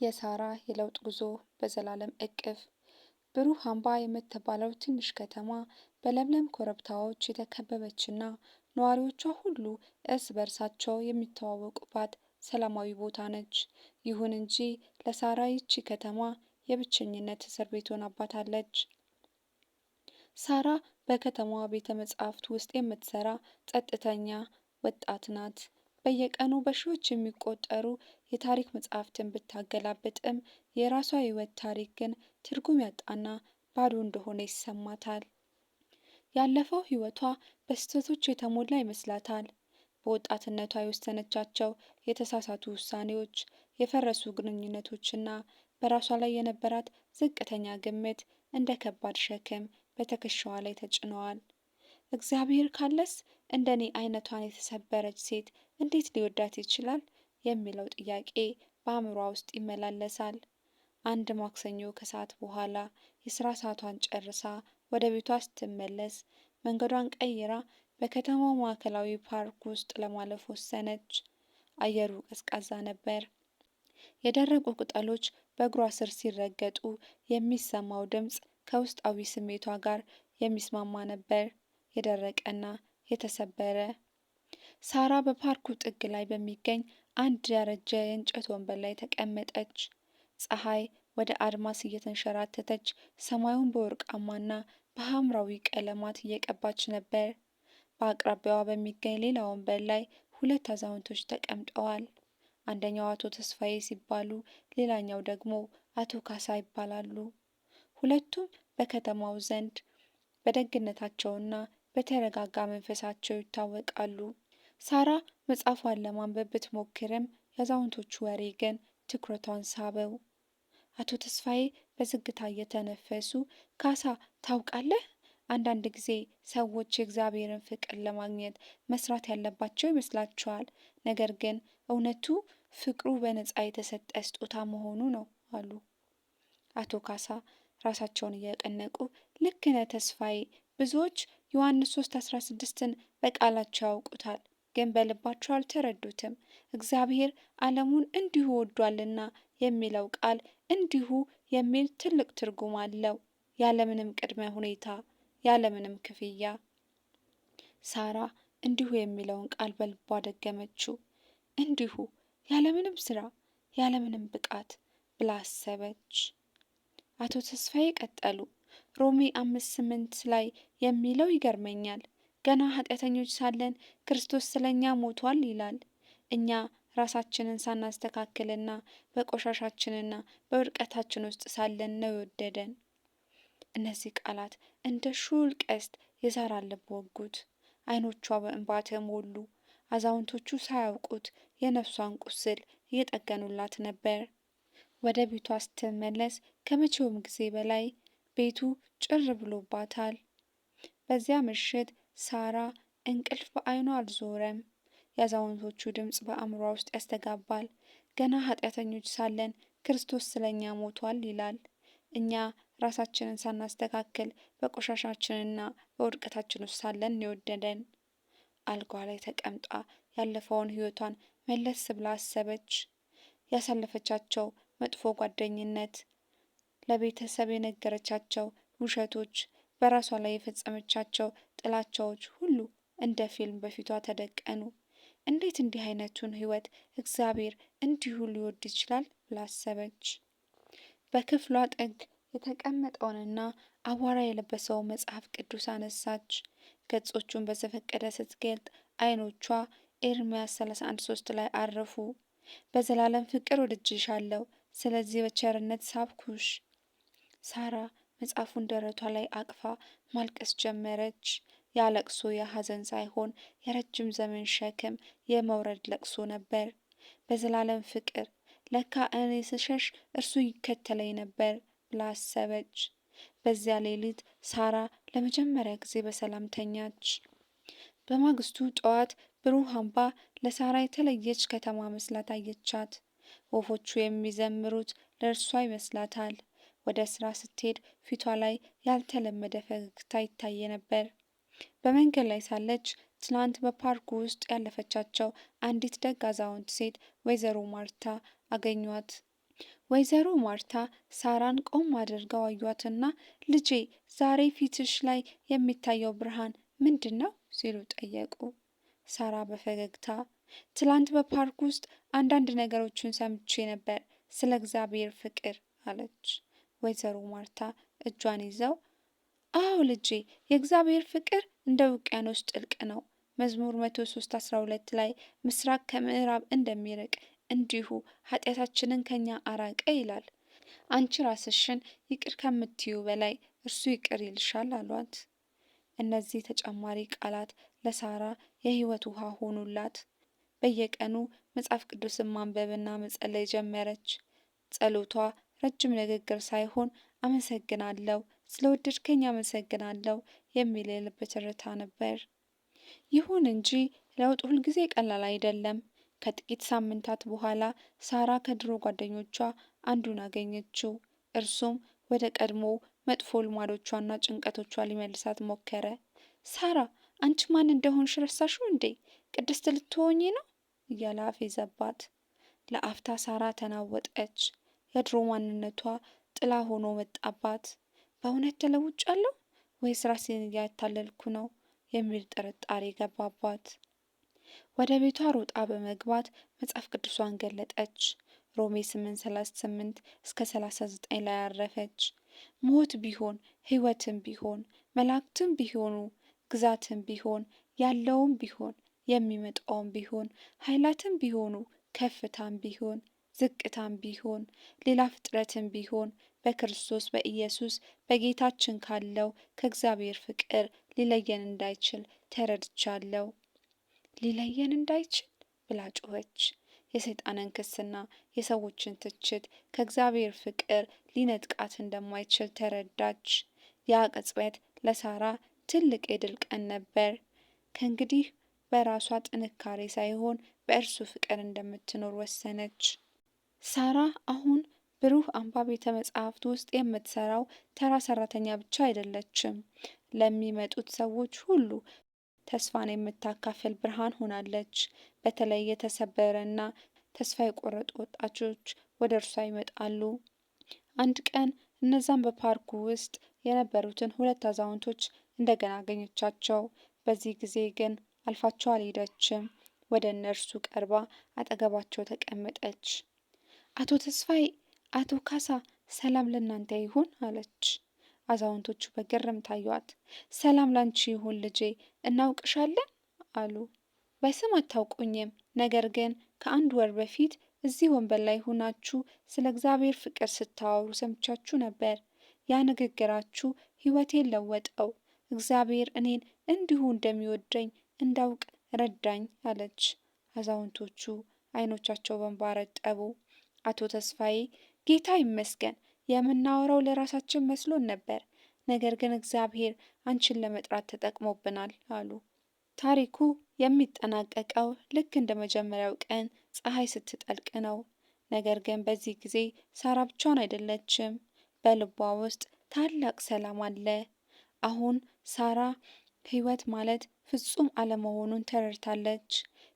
የሳራ የለውጥ ጉዞ በዘላለም እቅፍ። ብሩህ አምባ የምትባለው ትንሽ ከተማ በለምለም ኮረብታዎች የተከበበችና ነዋሪዎቿ ሁሉ እርስ በርሳቸው የሚተዋወቁባት ሰላማዊ ቦታ ነች። ይሁን እንጂ ለሳራ ይቺ ከተማ የብቸኝነት እስር ቤት ሆናባታለች። ሳራ በከተማዋ ቤተ መጻሕፍት ውስጥ የምትሰራ ጸጥተኛ ወጣት ናት። በየቀኑ በሺዎች የሚቆጠሩ የታሪክ መጻሕፍትን ብታገላብጥም የራሷ ሕይወት ታሪክ ግን ትርጉም ያጣና ባዶ እንደሆነ ይሰማታል። ያለፈው ሕይወቷ በስህተቶች የተሞላ ይመስላታል። በወጣትነቷ የወሰነቻቸው የተሳሳቱ ውሳኔዎች፣ የፈረሱ ግንኙነቶችና በራሷ ላይ የነበራት ዝቅተኛ ግምት እንደ ከባድ ሸክም በትከሻዋ ላይ ተጭነዋል። እግዚአብሔር ካለስ እንደኔ አይነቷን የተሰበረች ሴት እንዴት ሊወዳት ይችላል? የሚለው ጥያቄ በአእምሯ ውስጥ ይመላለሳል። አንድ ማክሰኞ ከሰዓት በኋላ የስራ ሰዓቷን ጨርሳ ወደ ቤቷ ስትመለስ መንገዷን ቀይራ በከተማው ማዕከላዊ ፓርክ ውስጥ ለማለፍ ወሰነች። አየሩ ቀዝቃዛ ነበር። የደረቁ ቅጠሎች በእግሯ ስር ሲረገጡ የሚሰማው ድምፅ ከውስጣዊ ስሜቷ ጋር የሚስማማ ነበር። የደረቀና የተሰበረ። ሳራ በፓርኩ ጥግ ላይ በሚገኝ አንድ ያረጀ የእንጨት ወንበር ላይ ተቀመጠች። ፀሐይ ወደ አድማስ እየተንሸራተተች ሰማዩን በወርቃማና በሐምራዊ ቀለማት እየቀባች ነበር። በአቅራቢያዋ በሚገኝ ሌላ ወንበር ላይ ሁለት አዛውንቶች ተቀምጠዋል። አንደኛው አቶ ተስፋዬ ሲባሉ፣ ሌላኛው ደግሞ አቶ ካሳ ይባላሉ። ሁለቱም በከተማው ዘንድ በደግነታቸውና በተረጋጋ መንፈሳቸው ይታወቃሉ። ሳራ መጽሐፏን ለማንበብ ብትሞክርም የአዛውንቶቹ ወሬ ግን ትኩረቷን ሳበው። አቶ ተስፋዬ በዝግታ እየተነፈሱ ካሳ፣ ታውቃለህ፣ አንዳንድ ጊዜ ሰዎች የእግዚአብሔርን ፍቅር ለማግኘት መስራት ያለባቸው ይመስላቸዋል። ነገር ግን እውነቱ ፍቅሩ በነፃ የተሰጠ ስጦታ መሆኑ ነው አሉ። አቶ ካሳ ራሳቸውን እየቀነቁ ልክ ነህ ተስፋዬ፣ ብዙዎች ዮሐንስ 3:16ን በቃላቸው ያውቁታል፣ ግን በልባቸው አልተረዱትም። እግዚአብሔር ዓለሙን እንዲሁ ወዷልና የሚለው ቃል እንዲሁ የሚል ትልቅ ትርጉም አለው፣ ያለምንም ቅድመ ሁኔታ፣ ያለምንም ክፍያ። ሳራ እንዲሁ የሚለውን ቃል በልቧ ደገመችው። እንዲሁ፣ ያለምንም ስራ፣ ያለምንም ብቃት ብላ አሰበች። አቶ ተስፋዬ ቀጠሉ። ሮሜ 5:8 ላይ የሚለው ይገርመኛል። ገና ኃጢአተኞች ሳለን ክርስቶስ ስለኛ ሞቷል ይላል። እኛ ራሳችንን ሳናስተካክልና በቆሻሻችንና በውድቀታችን ውስጥ ሳለን ነው የወደደን። እነዚህ ቃላት እንደ ሹል ቀስት የሳራን ልብ ወጉት። አይኖቿ በእንባ ተሞሉ። አዛውንቶቹ ሳያውቁት የነፍሷን ቁስል እየጠገኑላት ነበር። ወደ ቤቷ ስትመለስ ከመቼውም ጊዜ በላይ ቤቱ ጭር ብሎባታል። በዚያ ምሽት ሳራ እንቅልፍ በዓይኗ አልዞረም። የአዛውንቶቹ ድምፅ በአእምሯ ውስጥ ያስተጋባል። ገና ኃጢአተኞች ሳለን ክርስቶስ ስለኛ ሞቷል ይላል። እኛ ራሳችንን ሳናስተካክል በቆሻሻችንና በውድቀታችን ውስጥ ሳለን የወደደን። አልጓ ላይ ተቀምጣ ያለፈውን ሕይወቷን መለስ ብላ አሰበች። ያሳለፈቻቸው መጥፎ ጓደኝነት፣ ለቤተሰብ የነገረቻቸው ውሸቶች፣ በራሷ ላይ የፈጸመቻቸው ጥላቻዎች ሁሉ እንደ ፊልም በፊቷ ተደቀኑ። እንዴት እንዲህ አይነቱን ሕይወት እግዚአብሔር እንዲሁ ሊወድ ይችላል ብላ አሰበች። በክፍሏ ጥግ የተቀመጠውንና አቧራ የለበሰው መጽሐፍ ቅዱስ አነሳች። ገጾቹን በዘፈቀደ ስትገልጥ አይኖቿ ኤርምያስ 31:3 ላይ አረፉ። በዘላለም ፍቅር ወድጄሻለሁ፣ ስለዚህ በቸርነት ሳብኩሽ። ሳራ መጽሐፉን ደረቷ ላይ አቅፋ ማልቀስ ጀመረች። ያ ለቅሶ የሐዘን ሳይሆን የረጅም ዘመን ሸክም የመውረድ ለቅሶ ነበር። በዘላለም ፍቅር፣ ለካ እኔ ስሸሽ እርሱ ይከተለኝ ነበር ብላ አሰበች። በዚያ ሌሊት ሳራ ለመጀመሪያ ጊዜ በሰላም ተኛች። በማግስቱ ጠዋት ብሩህ አምባ ለሳራ የተለየች ከተማ መስላ ታየቻት። ወፎቹ የሚዘምሩት ለእርሷ ይመስላታል። ወደ ስራ ስትሄድ ፊቷ ላይ ያልተለመደ ፈገግታ ይታይ ነበር። በመንገድ ላይ ሳለች ትናንት በፓርኩ ውስጥ ያለፈቻቸው አንዲት ደግ አዛውንት ሴት ወይዘሮ ማርታ አገኟት። ወይዘሮ ማርታ ሳራን ቆም አድርገው አዩአትና ልጄ ዛሬ ፊትሽ ላይ የሚታየው ብርሃን ምንድን ነው ሲሉ ጠየቁ። ሳራ በፈገግታ ትላንት በፓርክ ውስጥ አንዳንድ ነገሮችን ሰምቼ ነበር ስለ እግዚአብሔር ፍቅር አለች። ወይዘሮ ማርታ እጇን ይዘው አዎ ልጄ የእግዚአብሔር ፍቅር እንደ ውቅያኖስ ጥልቅ ነው። መዝሙር 103:12 ላይ ምስራቅ ከምዕራብ እንደሚርቅ እንዲሁ ኃጢአታችንን ከኛ አራቀ ይላል። አንቺ ራስሽን ይቅር ከምትዩ በላይ እርሱ ይቅር ይልሻል አሏት። እነዚህ ተጨማሪ ቃላት ለሳራ የህይወት ውሃ ሆኑላት። በየቀኑ መጽሐፍ ቅዱስን ማንበብና መጸለይ ጀመረች። ጸሎቷ ረጅም ንግግር ሳይሆን አመሰግናለሁ፣ ስለወደድከኝ አመሰግናለሁ የሚል የልብ ትርታ ነበር። ይሁን እንጂ ለውጥ ሁልጊዜ ቀላል አይደለም። ከጥቂት ሳምንታት በኋላ ሳራ ከድሮ ጓደኞቿ አንዱን አገኘችው። እርሱም ወደ ቀድሞ መጥፎ ልማዶቿና ጭንቀቶቿ ሊመልሳት ሞከረ። ሳራ አንቺ ማን እንደሆንሽ ረሳሽው እንዴ? ቅድስት ልትሆኚ ነው እያለ አፌዘባት። ለአፍታ ሳራ ተናወጠች። የድሮ ማንነቷ ጥላ ሆኖ መጣባት። በእውነት ተለውጫለሁ ወይስ ራሴን እያታለልኩ ነው የሚል ጥርጣሬ ገባባት። ወደ ቤቷ ሮጣ በመግባት መጽሐፍ ቅዱሷን ገለጠች። ሮሜ 8:38 እስከ 39 ላይ አረፈች። ሞት ቢሆን ሕይወትም ቢሆን መላእክትም ቢሆኑ ግዛትም ቢሆን ያለውም ቢሆን የሚመጣውም ቢሆን ኃይላትም ቢሆኑ ከፍታም ቢሆን ዝቅታም ቢሆን ሌላ ፍጥረትም ቢሆን በክርስቶስ በኢየሱስ በጌታችን ካለው ከእግዚአብሔር ፍቅር ሊለየን እንዳይችል ተረድቻለሁ። ሊለየን እንዳይችል ብላ ጮኸች። የሰይጣንን ክስና የሰዎችን ትችት ከእግዚአብሔር ፍቅር ሊነጥቃት እንደማይችል ተረዳች። ያ ቅጽበት ለሳራ ትልቅ የድል ቀን ነበር። ከእንግዲህ በራሷ ጥንካሬ ሳይሆን በእርሱ ፍቅር እንደምትኖር ወሰነች። ሳራ አሁን ብሩህ አምባ ቤተ መጻሕፍት ውስጥ የምትሰራው ተራ ሰራተኛ ብቻ አይደለችም። ለሚመጡት ሰዎች ሁሉ ተስፋን የምታካፍል ብርሃን ሆናለች። በተለይ የተሰበረና ተስፋ የቆረጡ ወጣቶች ወደ እርሷ ይመጣሉ። አንድ ቀን እነዛም በፓርኩ ውስጥ የነበሩትን ሁለት አዛውንቶች እንደገና አገኘቻቸው። በዚህ ጊዜ ግን አልፋቸው አልሄደችም። ወደ እነርሱ ቀርባ አጠገባቸው ተቀመጠች። አቶ ተስፋዬ፣ አቶ ካሳ፣ ሰላም ለእናንተ ይሁን አለች። አዛውንቶቹ በግርም ታዩአት። ሰላም ላንቺ ይሁን ልጄ፣ እናውቅሻለን አሉ። በስም አታውቁኝም፣ ነገር ግን ከአንድ ወር በፊት እዚህ ወንበር ላይ ሆናችሁ ስለ እግዚአብሔር ፍቅር ስታወሩ ሰምቻችሁ ነበር። ያ ንግግራችሁ ሕይወቴን ለወጠው። እግዚአብሔር እኔን እንዲሁ እንደሚወደኝ እንዳውቅ ረዳኝ አለች። አዛውንቶቹ አይኖቻቸው በእንባ ረጠቡ። አቶ ተስፋዬ ጌታ ይመስገን፣ የምናወራው ለራሳችን መስሎን ነበር፣ ነገር ግን እግዚአብሔር አንቺን ለመጥራት ተጠቅሞብናል አሉ። ታሪኩ የሚጠናቀቀው ልክ እንደ መጀመሪያው ቀን ፀሐይ ስትጠልቅ ነው። ነገር ግን በዚህ ጊዜ ሳራ ብቻዋን አይደለችም። በልቧ ውስጥ ታላቅ ሰላም አለ። አሁን ሳራ ሕይወት ማለት ፍጹም አለመሆኑን ተረድታለች።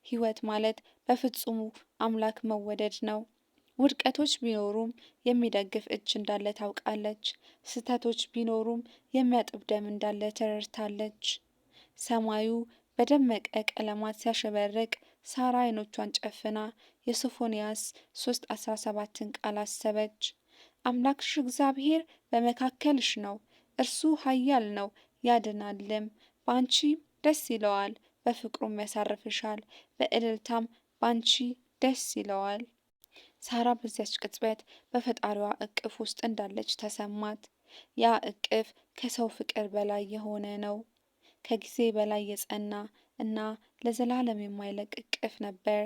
ሕይወት ማለት በፍጹሙ አምላክ መወደድ ነው። ውድቀቶች ቢኖሩም የሚደግፍ እጅ እንዳለ ታውቃለች። ስህተቶች ቢኖሩም የሚያጥብ ደም እንዳለ ተረድታለች። ሰማዩ በደመቀ ቀለማት ሲያሸበርቅ ሳራ አይኖቿን ጨፍና የሶፎንያስ 3:17ን ቃል አሰበች። አምላክሽ እግዚአብሔር በመካከልሽ ነው፣ እርሱ ኃያል ነው ያድናልም፣ በአንቺ ደስ ይለዋል፣ በፍቅሩም ያሳርፍሻል፣ በእልልታም በአንቺ ደስ ይለዋል። ሳራ በዚያች ቅጽበት በፈጣሪዋ እቅፍ ውስጥ እንዳለች ተሰማት። ያ እቅፍ ከሰው ፍቅር በላይ የሆነ ነው። ከጊዜ በላይ የጸና እና ለዘላለም የማይለቅ እቅፍ ነበር።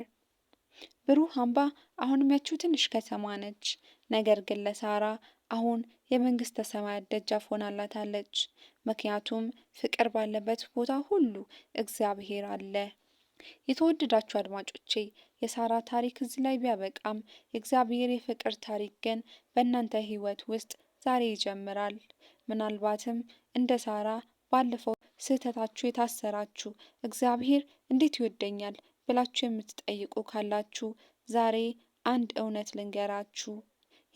ብሩህ አምባ አሁንም ያችው ትንሽ ከተማ ነች። ነገር ግን ለሳራ አሁን የመንግስተ ሰማያት ደጃፍ ሆናላታለች። ምክንያቱም ፍቅር ባለበት ቦታ ሁሉ እግዚአብሔር አለ። የተወደዳችሁ አድማጮቼ የሳራ ታሪክ እዚህ ላይ ቢያበቃም የእግዚአብሔር የፍቅር ታሪክ ግን በእናንተ ሕይወት ውስጥ ዛሬ ይጀምራል። ምናልባትም እንደ ሳራ ባለፈው ስህተታችሁ የታሰራችሁ እግዚአብሔር እንዴት ይወደኛል ብላችሁ የምትጠይቁ ካላችሁ ዛሬ አንድ እውነት ልንገራችሁ።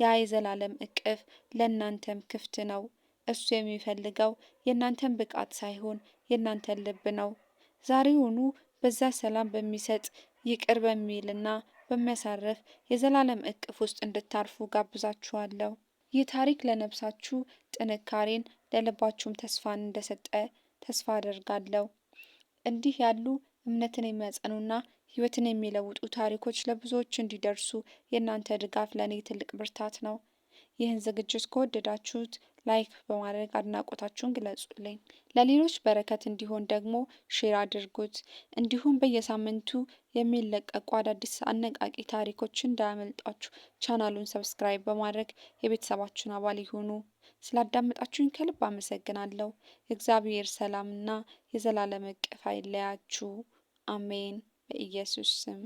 ያ የዘላለም እቅፍ ለእናንተም ክፍት ነው። እሱ የሚፈልገው የእናንተን ብቃት ሳይሆን የእናንተን ልብ ነው። ዛሬውኑ በዛ ሰላም በሚሰጥ ይቅር በሚልና በሚያሳርፍ የዘላለም እቅፍ ውስጥ እንድታርፉ ጋብዛችኋለሁ። ይህ ታሪክ ለነፍሳችሁ ጥንካሬን ለልባችሁም ተስፋን እንደሰጠ ተስፋ አደርጋለሁ። እንዲህ ያሉ እምነትን የሚያጸኑና ሕይወትን የሚለውጡ ታሪኮች ለብዙዎች እንዲደርሱ የእናንተ ድጋፍ ለእኔ ትልቅ ብርታት ነው። ይህን ዝግጅት ከወደዳችሁት ላይክ በማድረግ አድናቆታችሁን ግለጹልኝ። ለሌሎች በረከት እንዲሆን ደግሞ ሼር አድርጉት። እንዲሁም በየሳምንቱ የሚለቀቁ አዳዲስ አነቃቂ ታሪኮችን እንዳያመልጣችሁ ቻናሉን ሰብስክራይብ በማድረግ የቤተሰባችን አባል ይሁኑ። ስላዳመጣችሁኝ ከልብ አመሰግናለሁ። የእግዚአብሔር ሰላምና የዘላለም እቅፍ አይለያችሁ። አሜን። በኢየሱስ ስም